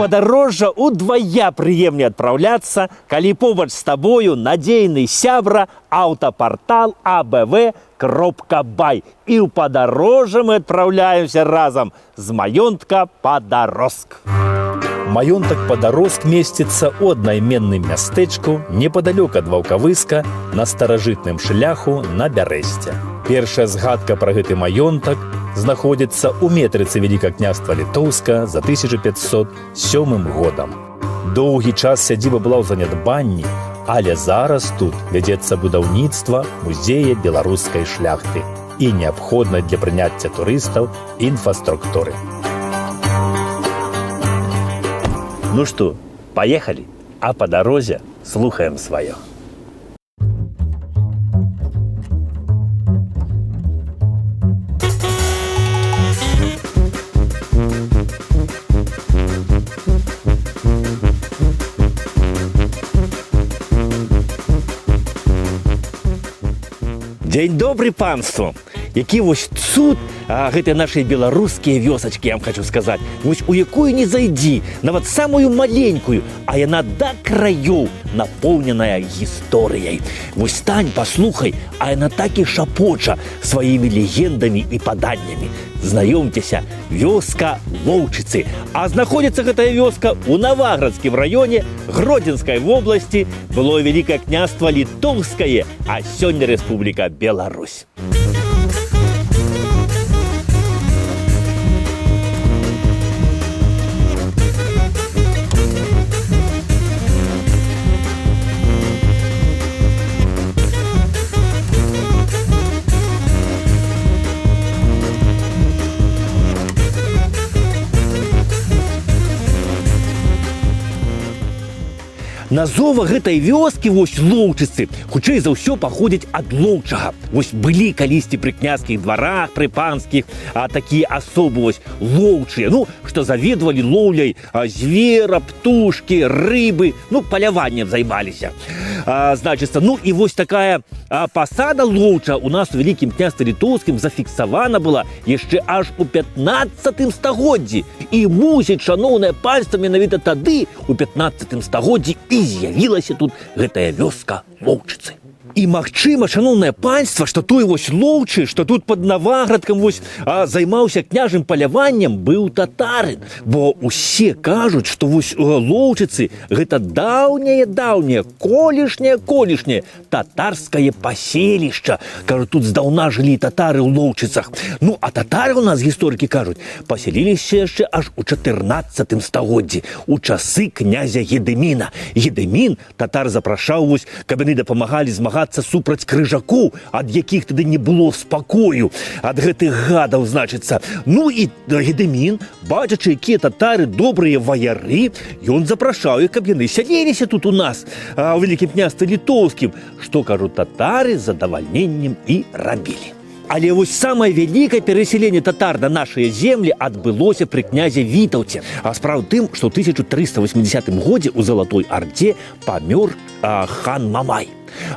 падарожжа удвая прыемней адпраўляцца, калі побач з табою надзейны сябра аўтапартал abv.by. І ў падарожжа мы адпраўляемся разам з маёнтка Падароск. Маёнтак Падароск месціцца ў аднайменным мястэчку непадалёк ад Ваўкавыска на старажытным шляху на Бярэсце. Першая згадка пра гэты маёнтак знаходзіцца ў метрыцы Вялікага княства Літоўска за 1507 годам. Доўгі час сядзіба была ў занядбанні, але зараз тут вядзецца будаўніцтва музея беларускай шляхты і неабходнай для прыняцця турыстаў інфраструктуры. Ну што, паехалі, а па дарозе слухаем сваё. Дзень добры, панство! Які вось цуд гэтыя нашыя беларускія вёсачкі, я вам хочу сказаць. Вось у якую не зайдзі, нават самую маленькую, а яна да краёў напоўненая гісторыяй. Вось стань, паслухай, а яна так і шапоча сваімі легендамі і паданнямі. Знаёмцеся, вёска Лоўчыцы. А знаходзіцца гэтая вёска ў Наваградскім раёне Гродзенскай вобласці, было Вялікае княства Літоўскае, а сёння Рэспубліка Беларусь. Назова гэтай вёскі, вось Лоўчыцы, хутчэй за ўсё паходзіць ад лоўчага. Вось былі калісьці пры княжскіх дварах, пры панскіх, такія асобы вось лоўчыя, што заведвалі лоўляй звера, птушкі, рыбы, паляваннем займаліся. Значыцца, і вось такая пасада лоўча у нас у Вялікім княстве Літоўскім зафіксавана была яшчэ аж у 15 стагоддзі. І мусіць, шаноўнае панства, менавіта тады, у 15 стагоддзі, і з'явілася тут гэтая вёска Лоўчыцы. І магчыма, шаноўнае панства, што той вось Лоўчы, што тут пад Наваградкам вось займаўся княжым паляваннем, быў татарын. Бо усе кажуць, што вось Лоўчыцы гэта даўняе, колішняе татарскае паселішча. Кажуць, тут здаўна жылі татары ў Лоўчыцах. А татары ў нас, гісторыкі кажуць, пасяліліся яшчэ аж у 14 стагоддзі, у часы князя Едыміна. Едымін татар запрашаў вось, каб яны дапамагалі змагацца супраць крыжакоў, ад якіх тады не было спакою, ад гэтых гадаў, значыцца. І Едымін, бачачы, якія татары добрыя ваяры, ён запрашаў іх, каб яны сяліліся тут у нас, у Вялікім княстве Літоўскім, што, кажуць, татары з задавальненнем і рабілі. Але вось самае вялікае перасяленне татар на нашыя землі адбылося пры князе Вітаўце. Справа ў тым, што ў 1380 годзе ў Залатой Ардзе памёр хан Мамай.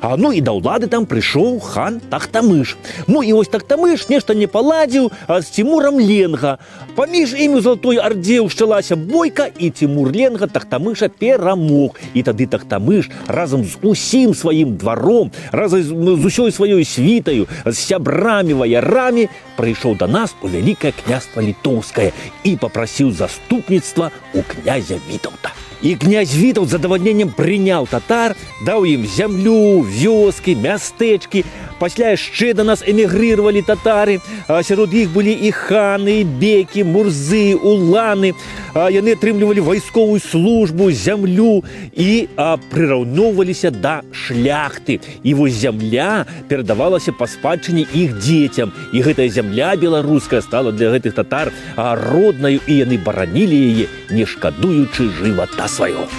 І да ўлады там прыйшоў хан Тахтамыш. І вось Тахтамыш нешта не паладзіў з Цімурам Ленга. Паміж імі ў Залатой Ардзе ўшчалася бойка, і Цімур Ленга Тахтамыша перамог. І тады Тахтамыш разам з усім сваім дваром, разам з усёй сваёй світаю, з сябрамі, ваярамі прыйшоў да нас у Вялікае княства Літоўскае і папрасіў заступніцтва у князя Вітаўта. І князь Вітаўт з задавальненнем прыняў татар, даў ім зямлю, вёскі, мястэчкі. Пасля яшчэ да нас эмігрыравалі татары. Сярод іх былі і ханы, і бекі, мурзы, уланы. Яны атрымлівалі вайсковую службу, зямлю і прыраўноўваліся да шляхты. І вось зямля перадавалася па спадчыне іх дзецям. І гэтая зямля беларуская стала для гэтых татар роднаю, і яны баранілі яе, не шкадуючы жывата свайго.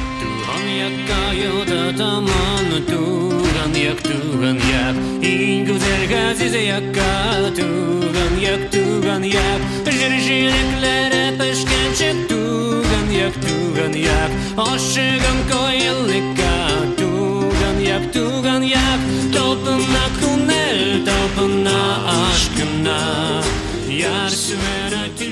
İn güzel gazize yakka tugan yak Jirjileklere peşkençe tugan yak Aşıgan koyulika tugan yak Topuna kunel, topuna aşkına Yar süvera tü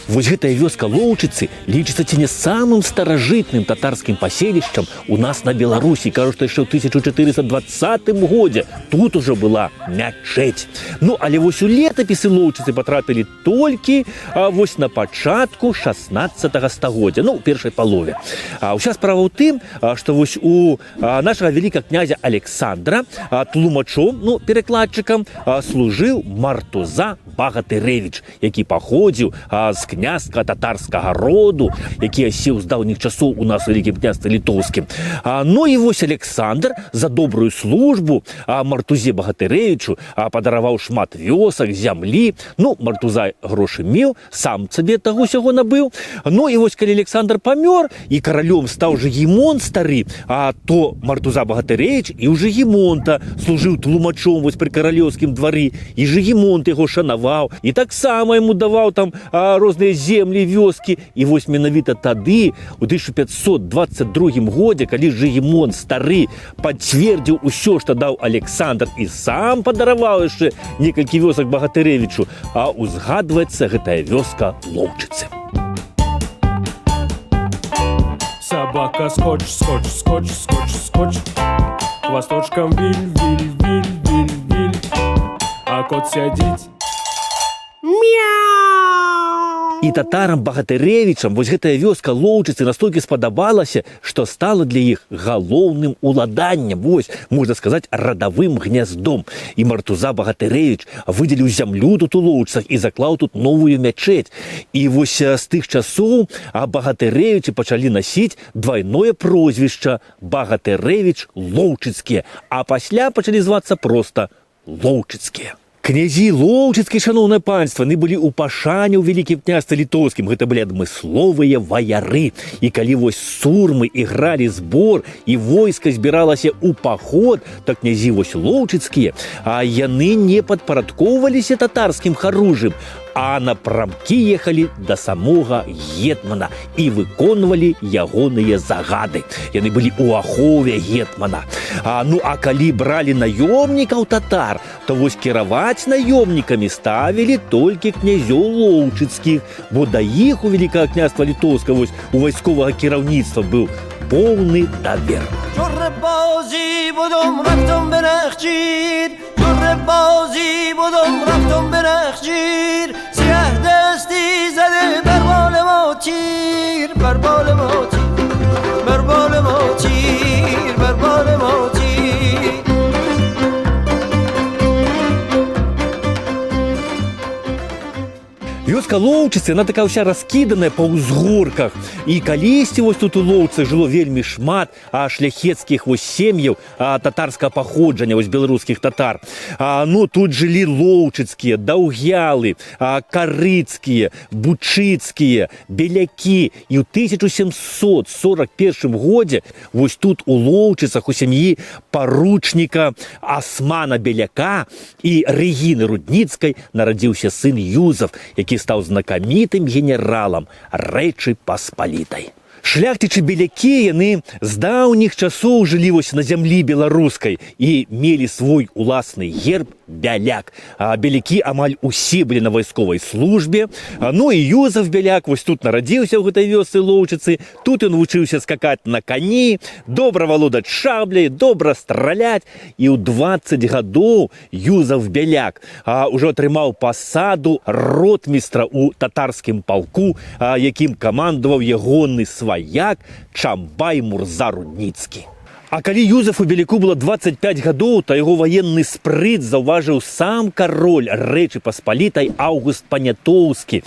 Вось гэтая вёска Лоўчыцы лічыцца ці не самым старажытным татарскім паселішчам у нас на Беларусі. Кажуць, што яшчэ ў 1420 годзе тут ужо была мячэць. Ну, але вось у летапісы Лоўчыцы патрапілі толькі вось на пачатку 16 стагоддзя, ну, у першай палове. Уся справа ў тым, што вось у нашага вялікага князя Александра тлумачом, ну, перакладчыкам, служыў Мартуза Багатырэвіч, які паходзіў з княства татарскага роду, які асеў з даўніх часоў у нас у Вялікім княстве літоўскім. Ну і вось Александр за добрую службу Мартузе Багатырэвічу падараваў шмат вёсак, зямлі. Ну, Мартуза грошы меў, сам сабе таго сяго набыў. Ну і вось калі Александр памёр і каралём стаў Жыгімонт стары, то Мартуза Багатырэвіч і ў Жыгімонта служыў тлумачом вось пры каралёўскім двары, і Жыгімонт яго шанаваў, і таксама яму даваў там розныя землі, вёскі. І вось менавіта тады, у 1522 годзе, калі Жыгімонт стары пацвердзіў усё, што даў Александр, і сам падараваў яшчэ некалькі вёсак Багатырэвічу, узгадваецца гэтая вёска Лоўчыцы. Собака скотч, скотч, скотч, скотч, скотч. Хвосточком виль, виль, виль, виль, виль. А кот сядзіць. І татарам Багатырэвічам вось гэтая вёска Лоўчыцы настолькі спадабалася, што стала для іх галоўным уладаннем, вось, можна сказаць, радавым гняздом. І Мартуза Багатырэвіч выдзеліў зямлю тут у Лоўчыцах і заклаў тут новую мячэць. І вось з тых часоў Багатырэвічы пачалі насіць двайное прозвішча Багатырэвіч Лоўчыцкія, а пасля пачалі звацца проста Лоўчыцкія. Князі Лоўчыцкія, шаноўнае панства, яны былі ў пашане ў Вялікім княстве літоўскім. Гэта былі адмысловыя ваяры. І калі вось сурмы ігралі збор і войска збіралася ў паход, то князі вось Лоўчыцкія, яны не падпарадкоўваліся татарскім харужым, а напрамкі ехалі да самога гетмана і выконвалі ягоныя загады. Яны былі ў ахове гетмана. Ну, а калі бралі наёмнікаў татар, то вось кіраваць наёмнікамі ставілі толькі князёў Лоўчыцкіх, бо да іх у Вялікага княства літоўскага вось у вайсковага кіраўніцтва быў поўны давер. بازی بودم رفتم به نخجیر جره بازی بودم رفتم به نخجیر سیاه دستی زده بر بال ما تیر بر بال ما تیر بر بال ما تیر بر بال ما تیر Вёска Лоўчыцы, яна такая ўся раскіданая па ўзгорках. І калісьці вось тут у Лоўчыцах жыло вельмі шмат шляхецкіх вось сем'яў татарскага паходжання, вось беларускіх татар. Ну, тут жылі Лоўчыцкія, Даўгялы, Карыцкія, Бучыцкія, Белякі. І ў 1741 годзе вось тут у Лоўчыцах у сям'і паручніка Асмана Беляка і Рэгіны Рудніцкай нарадзіўся сын Юзаф, які стаў знакамітым генералам Рэчы Паспалітай. Шляхцічы Белякі, яны з даўніх часоў жылі вось на зямлі беларускай і мелі свой уласны герб Бяляк. Белякі амаль усе былі на вайсковай службе. Ну і Юзаф Бяляк вось тут нарадзіўся ў гэтай вёсцы Лоўчыцы. Тут ён вучыўся скакаць на кані, добра валодаць шабляй, добра страляць. І ў 20 гадоў Юзаф Бяляк ужо атрымаў пасаду ротмістра ў татарскім палку, якім камандаваў ягоны сваяк Чамбай Мурза Рудніцкі. А калі Юзафу Беляку было 25 гадоў, то яго ваенны спрыт заўважыў сам кароль Рэчы Паспалітай Аўгуст Панятоўскі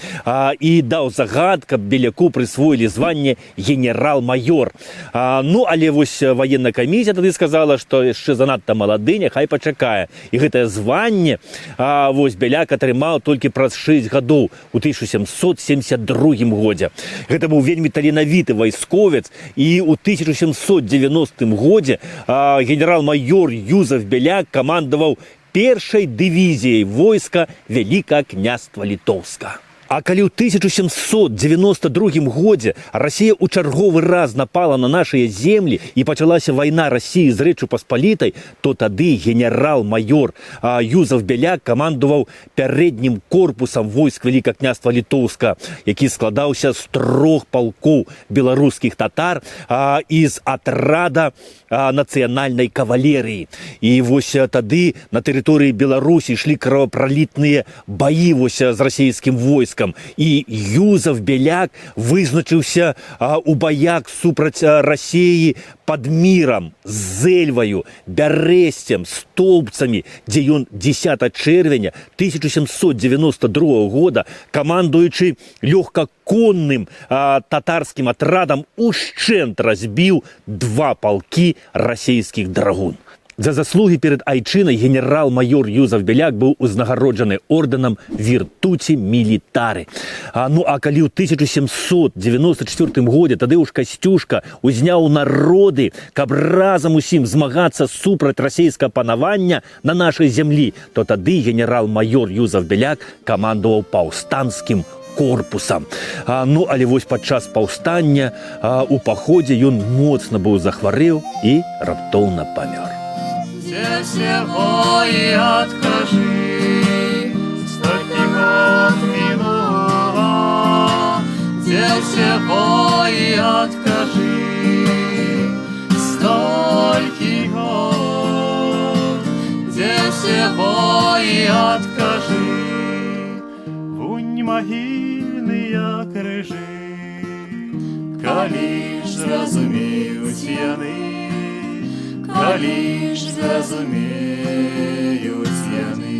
і даў загад, каб Беляку прысвоілі званне генерал-майор. Ну, але вось ваенная камісія тады сказала, што яшчэ занадта малады, няхай пачакае. І гэтае званне вось Беляк атрымаў толькі праз 6 гадоў, у 1772 годзе. Гэта быў вельмі таленавіты вайсковец, і ў 1790 годзе генерал-майор Юзаф Беляк камандаваў першай дывізіяй войска Вялікага княства літоўскага. А калі ў 1792 годзе Расія ў чарговы раз напала на нашыя землі і пачалася вайна Расіі з Рэччу Паспалітай, то тады генерал-майор Юзаф Бяляк камандаваў пярэднім корпусам войск Вялікага княства Літоўска, які складаўся з 3 палкоў беларускіх татар і з атрада нацыянальнай кавалерыі. І вось тады на тэрыторыі Беларусі ішлі кровапралітныя баі з расійскім войскам. І Юзаф Бяляк вызначыўся у баях супраць Расіі пад Мірам, з Эльваю, Бярэсцем, Столбцамі, дзе ён 10 чэрвеня 1792 года, камандуючы лёгкаконным татарскім атрадам, ушчэнт разбіў 2 палкі расійскіх драгун. За заслуги перед айчынай генерал-майор Юзаф Бяляк быў узнагароджаны ордэнам Віртуці Мілітары. А калі ў 1794 годзе тады ўж Касцюшка узняў народы, каб разам усім змагацца супраць расійскага панавання на нашай зямлі, то тады генерал-майор Юзаф Бяляк камандаваў паўстанцкім корпусам. Але вось падчас паўстання у паходзе ён моцна быў захварэў і раптоўна памёр. Где всего и откажи, столько год минуло. Где всего и откажи, столько год. Где всего и откажи, вунь могильные крыжи, калі ж зразумеюць яны, калі ж зразумеюць яны.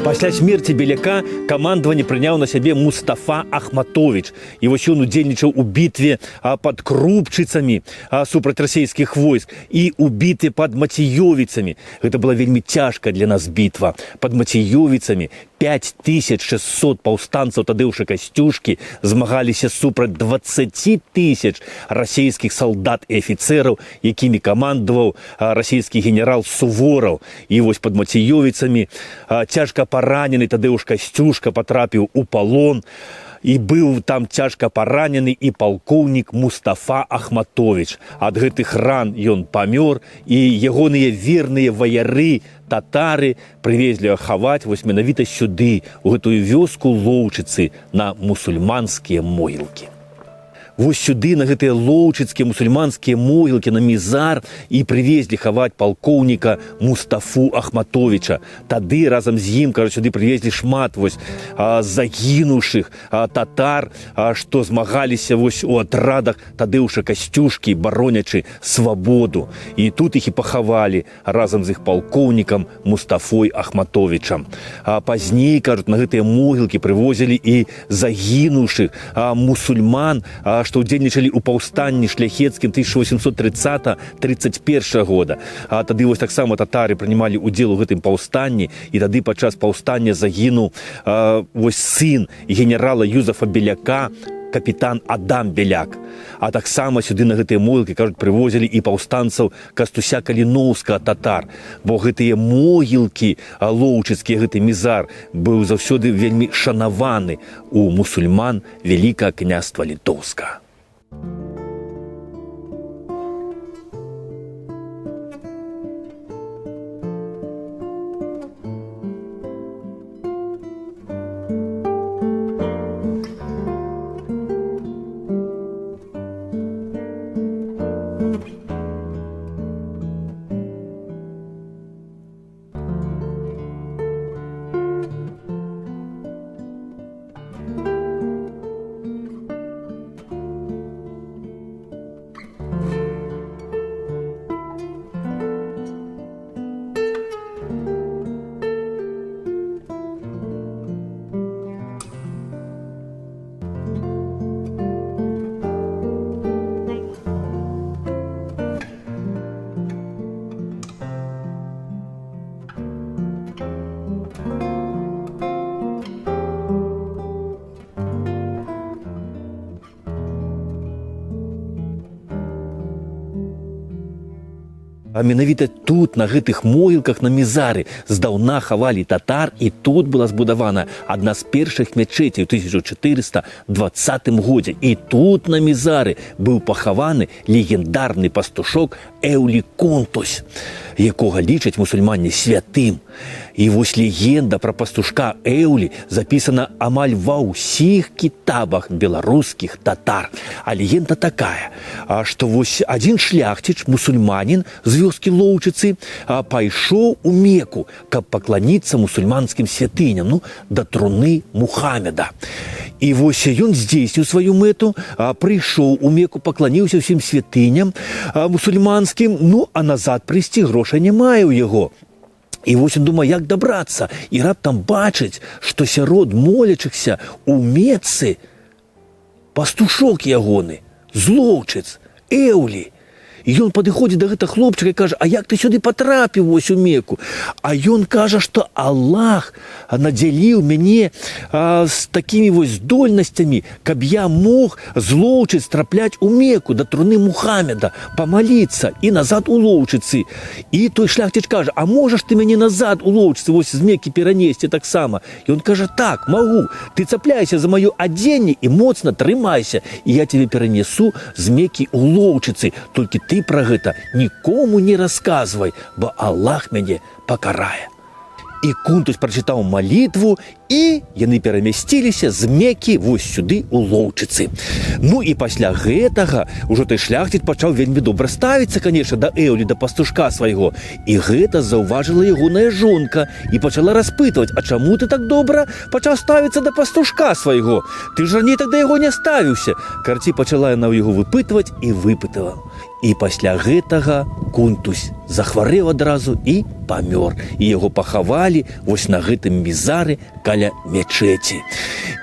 Пасля смерці Беляка камандаванне прыняў на сябе Мустафа Ахматович. І вось ён удзельнічаў у бітве пад Крупчыцамі супраць расійскіх войск і у бітве пад Мацеёвіцамі. Гэта была вельмі цяжкая для нас бітва. Пад Мацеёвіцамі 5600 паўстанцаў тадыўша Касцюшкі змагаліся супраць 20 000 расійскіх салдат і афіцэраў, якімі камандаваў расійскі генерал Сувораў. І вось пад Мацеёвіцамі цяжка паранены Тадеуш Касцюшка патрапіў у палон, і быў там цяжка паранены і палкоўнік Мустафа Ахматович. Ад гэтых ран ён памёр, і ягоныя верныя ваяры, татары, прывезлі хаваць вось менавіта сюды, у гэтую вёску Лоўчыцы, на мусульманскія могілкі. Вось сюды, на гэтыя лоўчыцкія мусульманскія могілкі, на Мізар, і прывезлі хаваць палкоўніка Мустафу Ахматовича. Тады разам з ім, сюды прывезлі шмат загінуўшых татар, што змагаліся у атрадах Тадеуша Касцюшкі, баронячы свабоду. І тут іх і пахавалі разам з іх палкоўнікам Мустафой Ахматовичам. Пазней, на гэтыя могілкі прывозілі і загінуўшых мусульман, што ўдзельнічалі ў паўстанні шляхецкім 1830-31 года. Тады вось таксама татары прынімалі ўдзел у гэтым паўстанні, і тады падчас паўстання загінуў вось сын генерала Юзафа Беляка, капітан Адам Беляк. А таксама сюды на гэтыя могілкі, прывозілі і паўстанцаў Кастуся Каліноўскага татар, бо гэтыя могілкі лоўчыцкія, гэты Мізар быў заўсёды вельмі шанаваны у мусульман Вялікага княства Літоўскага. А менавіта тут, на гэтых могілках на Мізары, здаўна хавалі татар, і тут была збудавана адна з першых мячэцей у 1420 годзе. І тут на Мізары быў пахаваны легендарны пастушок Эўлі Кунтусь, якога лічаць мусульмане святым. І вось легенда пра пастушка Эўлі запісана амаль ва ўсіх кітабах беларускіх татар. А легенда такая, што вось адзін шляхціч, мусульманін з вёскі Лоўчыцы, пайшоў у Мекку, каб пакланіцца мусульманскім святыням, ну, да труны Мухаммеда. І вось ён здзейсніў сваю мэту, прыйшоў у Мекку, пакланіўся ўсім святыням мусульманскім, ну, а назад прыйсці грошай не мае ў яго. І вось ён думае, як дабрацца, і раптам бачыць, што сярод молячыхся у Мекцы пастушок ягоны, з Лоўчыц, Эўлі. І ён падыходзіць да гэтага хлопчыка і кажа, а як ты сюды патрапіў вось у Мекку? А ён кажа, што Аллах надзяліў мяне з такімі вось здольнасцямі, каб я мог з Лоўчыц трапляць у Мекку да труны Мухаммеда, памаліцца і назад у Лоўчыцы. І той шляхціч кажа, а можаш ты мяне назад у Лоўчыцы вось з Меккі перанесці таксама? І ён кажа, так, магу, ты цапляйся за маё адзенне і моцна трымайся, і я цябе перанесу з Меккі у Лоўчыцы, толькі ты пра гэта нікому не расказвай, бо Аллах мяне пакарае. І Кунтусь прачытаў малітву, і яны перамясціліся з Меккі вось сюды у Лоўчыцы. Ну і пасля гэтага ўжо той шляхціц пачаў вельмі добра ставіцца, канешне, да Эўлі, да пастушка свайго. І гэта заўважыла ягоная жонка і пачала распытваць, а чаму ты так добра пачаў ставіцца да пастушка свайго? Ты ж раней так да яго не ставіўся. Карці пачала яна ў яго выпытваць і выпытала. І пасля гэтага Кунтусь захварэў адразу і памёр. І яго пахавалі вось на гэтым Мізары каля мячэці.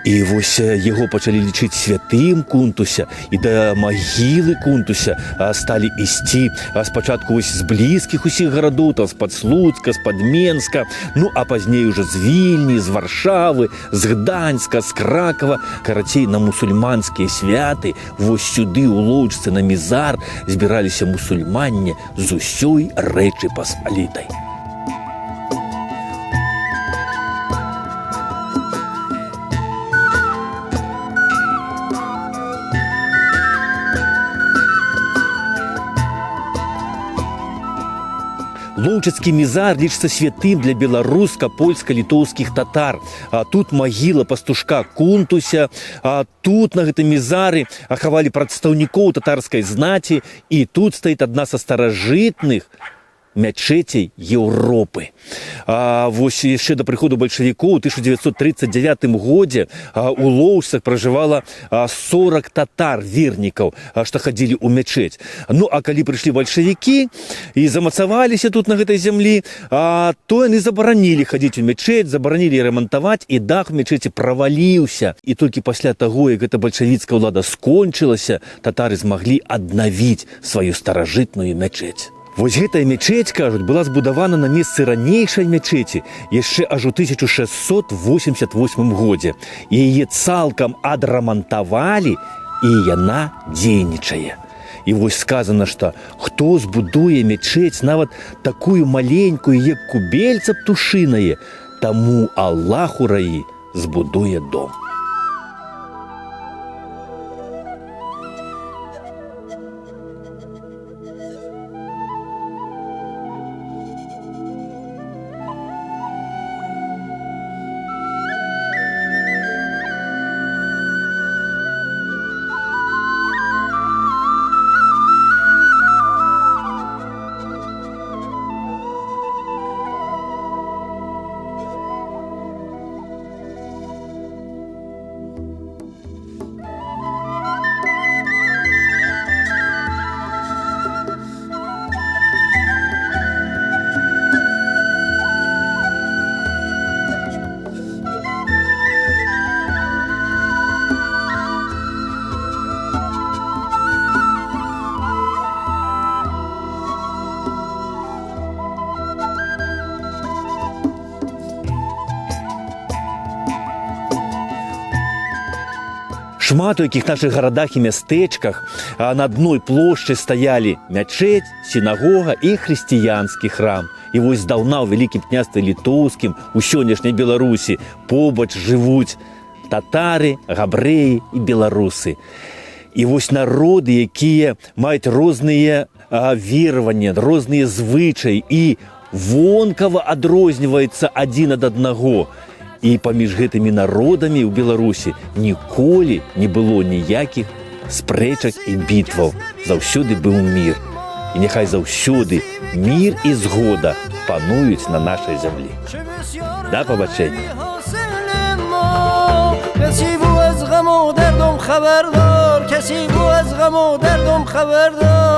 І вось яго пачалі лічыць святым Кунтуся, і да магілы Кунтуся сталі ісці спачатку вось з блізкіх усіх гарадоў, там з-пад Слуцка, з-пад Менска, ну а пазней уже з Вільні, з Варшавы, з Гданьска, з Кракава. Карацей, на мусульманскія святы вось сюды у Лоўчыцы на Мізар збіраліся мусульмане з усёй Рэчы Паспалітай. Лоўчыцкі Мізар лічыцца святым для беларуска-польска-літоўскіх татар. Тут магіла пастушка Кунтуся, тут на гэтым Мізары хавалі прадстаўнікоў татарскай знаці, і тут стаіць адна са старажытных мячэцей Еўропы. Вось яшчэ да прыходу бальшавікоў у 1939 годзе у Лоўчыцах пражывала 40 татар-вернікаў, што хадзілі ў мячэць. Ну, а калі прыйшлі бальшавікі і замацаваліся тут на гэтай зямлі, то яны забаранілі хадзіць у мячэць, забаранілі рамантаваць, і дах у мячэці праваліўся. І толькі пасля таго, як гэта бальшавіцкая ўлада скончылася, татары змаглі аднавіць сваю старажытную мячэць. Вось гэтая мячэць, кажуць, была збудавана на месцы ранейшай мячэці яшчэ аж у 1688 годзе. І яе цалкам адрамантавалі, і яна дзейнічае. І вось сказана, што хто збудуе мячэць нават такую маленькую, як кубельца птушынае, таму Аллах у раі збудуе дом. шмат у якіх наших гарадах і мястэчках на адной плошчы стаялі мячэць, сінагога і хрысціянскі храм. І вось здаўна ў Вялікім княстве літоўскім у сённяшняй Беларусі побач жывуць татары, габрэі і беларусы. І вось народы, якія маюць розныя вераванні, розныя звычаі і вонкава адрозніваюцца адзін ад аднаго. І паміж гэтымі народамі ў Беларусі ніколі не было ніякіх спрэчак і бітваў. Заўсёды быў мір. І няхай заўсёды мір і згода пануюць на нашай зямлі. Да пабачэння. کسی بو از غم و دردم خبردار کسی بو از غم و دردم خبردار